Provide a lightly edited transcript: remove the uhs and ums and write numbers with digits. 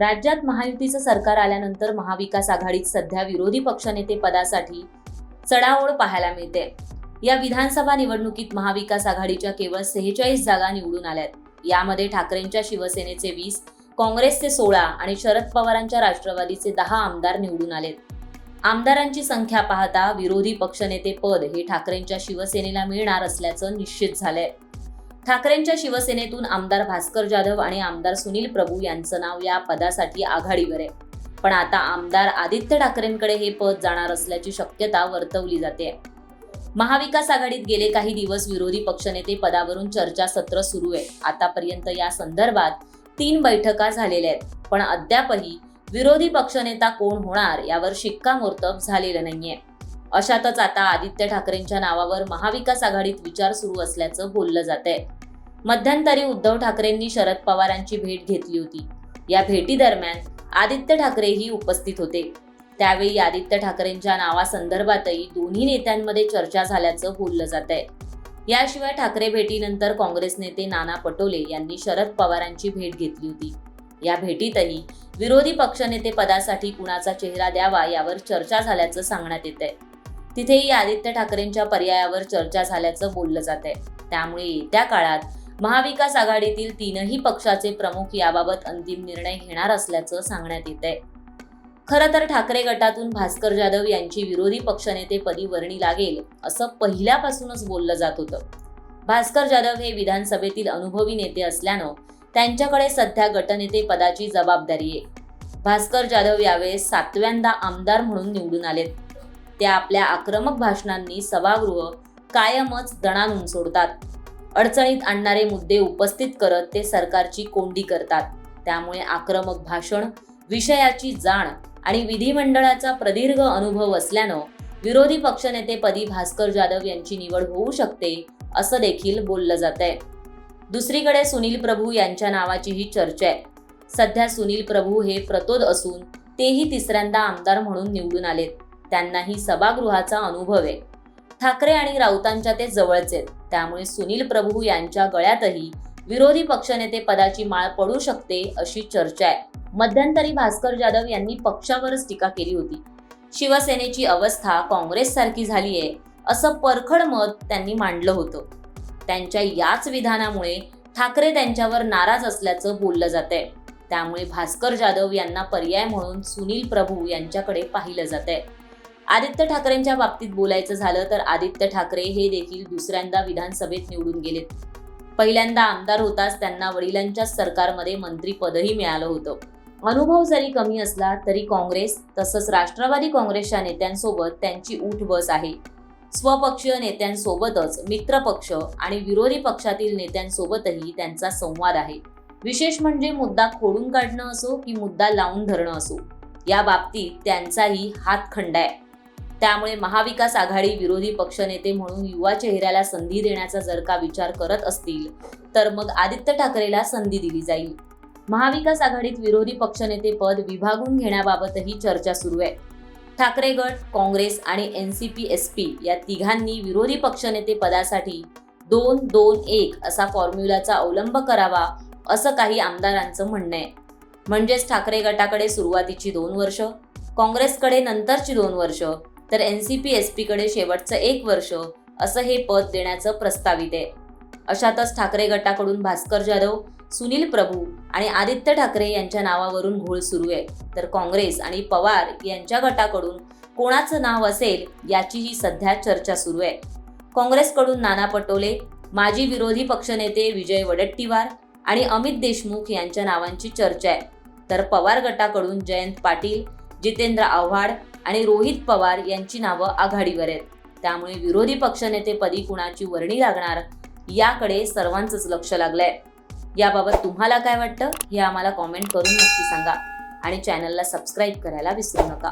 राज्यात महायुतीचं सरकार आल्यानंतर महाविकास आघाडीत सध्या विरोधी पक्षनेते पदासाठी चढाओढ पाहायला मिळते। या विधानसभा निवडणुकीत महाविकास आघाडीच्या केवळ 46 जागा निवडून आल्यात। यामध्ये ठाकरेंच्या शिवसेनेचे 20, काँग्रेसचे 16 आणि शरद पवारांच्या राष्ट्रवादीचे 10 आमदार निवडून आलेत। आमदारांची संख्या पाहता विरोधी पक्षनेते पद हे ठाकरेंच्या शिवसेनेला मिळणार असल्याचं निश्चित झालंय। ठाकरेंच्या शिवसेनेतून आमदार भास्कर जाधव आणि आमदार सुनील प्रभू यांचं नाव या पदासाठी आघाडीवर आहे। पण आता आमदार आदित्य ठाकरेंकडे हे पद जाणार असल्याची शक्यता वर्तवली जाते। महाविकास आघाडीत गेले काही दिवस विरोधी पक्षनेते पदावरून चर्चासत्र सुरू आहे। आतापर्यंत या संदर्भात 3 बैठका झालेल्या आहेत, पण अद्यापही विरोधी पक्षनेता कोण होणार यावर शिक्कामोर्तब झालेलं नाहीये। अशातच आता आदित्य ठाकरेंच्या नावावर महाविकास आघाडीत विचार सुरू असल्याचं बोललं जातंय। मध्यंतरी उद्धव ठाकरेंनी शरद पवारांची भेट घेतली होती। या भेटीदरम्यान आदित्य ठाकरेही उपस्थित होते। त्यावेळी आदित्य ठाकरेंच्या नावासंदर्भातही दोन्ही नेत्यांमध्ये चर्चा झाल्याचं बोललं जातंय। याशिवाय ठाकरे भेटीनंतर काँग्रेस नेते नाना पटोले यांनी शरद पवारांची भेट घेतली होती। या भेटीतही विरोधी पक्षनेते पदासाठी कुणाचा चेहरा द्यावा यावर चर्चा झाल्याचं सांगण्यात येतंय। तिथेही आदित्य ठाकरेंच्या पर्यायावर चर्चा झाल्याचं बोललं जातंय। त्यामुळे येत्या काळात महाविकास आघाडीतील 3ही पक्षाचे प्रमुख याबाबत अंतिम निर्णय घेणार असल्याचं सांगण्यात येतंय। खरं तर ठाकरे गटातून भास्कर जाधव यांची विरोधी पक्षनेतेपदी वर्णी लागेल असं पहिल्यापासूनच बोललं जात होतं। भास्कर जाधव हे विधानसभेतील अनुभवी नेते असल्यानं त्यांच्याकडे सध्या गटनेते पदाची जबाबदारी आहे। भास्कर जाधव यावेळेस 7व्यांदा आमदार म्हणून निवडून आलेत। ते आपल्या आक्रमक भाषणांनी सभागृह कायमच दणाणून सोडतात। अडचणीत आणणारे मुद्दे उपस्थित करत ते सरकारची कोंडी करतात। त्यामुळे आक्रमक भाषण, विषयाची जाण आणि विधिमंडळाचा प्रदीर्घ अनुभव असल्यानं विरोधी पक्षनेतेपदी भास्कर जाधव यांची निवड होऊ शकते असं देखील बोललं जातंय। दुसरीकडे सुनील प्रभू यांच्या नावाचीही चर्चा आहे। सध्या सुनील प्रभू हे प्रतोद असून तेही 3ऱ्यांदा आमदार म्हणून निवडून आलेत। त्यांनाही सभागृहाचा अनुभव आहे। ठाकरे आणि राऊतांच्या ते जवळचे आहेत। त्यामुळे सुनील प्रभू यांच्या गळ्यातही विरोधी पक्षनेते पदाची माळ पडू शकते अशी चर्चा आहे। मध्यंतरी भास्कर जाधव यांनी पक्षावरच टीका केली होती। शिवसेनेची अवस्था काँग्रेससारखी झाली आहे असं परखड मत त्यांनी मांडलं होतं। त्यांच्या याच विधानामुळे ठाकरे त्यांच्यावर नाराज असल्याचं बोललं जातंय। त्यामुळे भास्कर जाधव यांना पर्याय म्हणून सुनील प्रभू यांच्याकडे पाहिलं जातंय। आदित्य ठाकरेंच्या बाबतीत बोलायचं झालं तर आदित्य ठाकरे हे देखील 2ऱ्यांदा विधानसभेत निवडून गेलेत। पहिल्यांदा आमदार होताच त्यांना वडिलांच्याच सरकारमध्ये मंत्रीपदही मिळालं होतं। अनुभव जरी कमी असला तरी काँग्रेस तसंच राष्ट्रवादी काँग्रेसच्या नेत्यांसोबत त्यांची उठ-बस आहे। स्वपक्षीय नेत्यांसोबतच मित्रपक्ष आणि विरोधी पक्षातील नेत्यांसोबतही त्यांचा संवाद आहे। विशेष म्हणजे मुद्दा खोडून काढणं असो की मुद्दा लावून धरणं असो, या बाबतीत त्यांचाही हातखंडा आहे। त्यामुळे महाविकास आघाडी विरोधी पक्षनेते म्हणून युवा चेहऱ्याला संधी देण्याचा जर का विचार करत असतील तर मग आदित्य ठाकरेला संधी दिली जाईल। महाविकास आघाडीत विरोधी पक्षनेते पद विभागून घेण्याबाबतही चर्चा सुरू आहे। ठाकरे गट, काँग्रेस आणि NCP-SP या तिघांनी विरोधी पक्षनेते पदासाठी 2-2-1 असा फॉर्म्युलाचा अवलंब करावा असं काही आमदारांचं म्हणणं आहे। म्हणजेच ठाकरे गटाकडे सुरुवातीची 2 वर्ष, काँग्रेसकडे नंतरची 2 वर्ष तर NCP-SP कडे शेवटचं 1 वर्ष असं हे पद देण्याचं प्रस्तावित आहे। अशातच ठाकरे गटाकडून भास्कर जाधव, सुनील प्रभू आणि आदित्य ठाकरे यांच्या नावावरून घोळ सुरू आहे, तर काँग्रेस आणि पवार यांच्या गटाकडून कोणाचं नाव असेल याचीही सध्या चर्चा सुरू आहे। काँग्रेसकडून नाना पटोले, माजी विरोधी पक्षनेते विजय वडेट्टीवार आणि अमित देशमुख यांच्या नावांची चर्चा आहे, तर पवार गटाकडून जयंत पाटील, जितेंद्र आव्हाड आणि रोहित पवार यांची नावं आघाडीवर आहेत। त्यामुळे विरोधी पक्षनेतेपदी कुणाची वर्णी लागणार याकडे सर्वांचंच लक्ष लागलंय। याबाबत तुम्हाला काय वाटतं हे आम्हाला कॉमेंट करून नक्की सांगा आणि चॅनलला सबस्क्राईब करायला विसरू नका।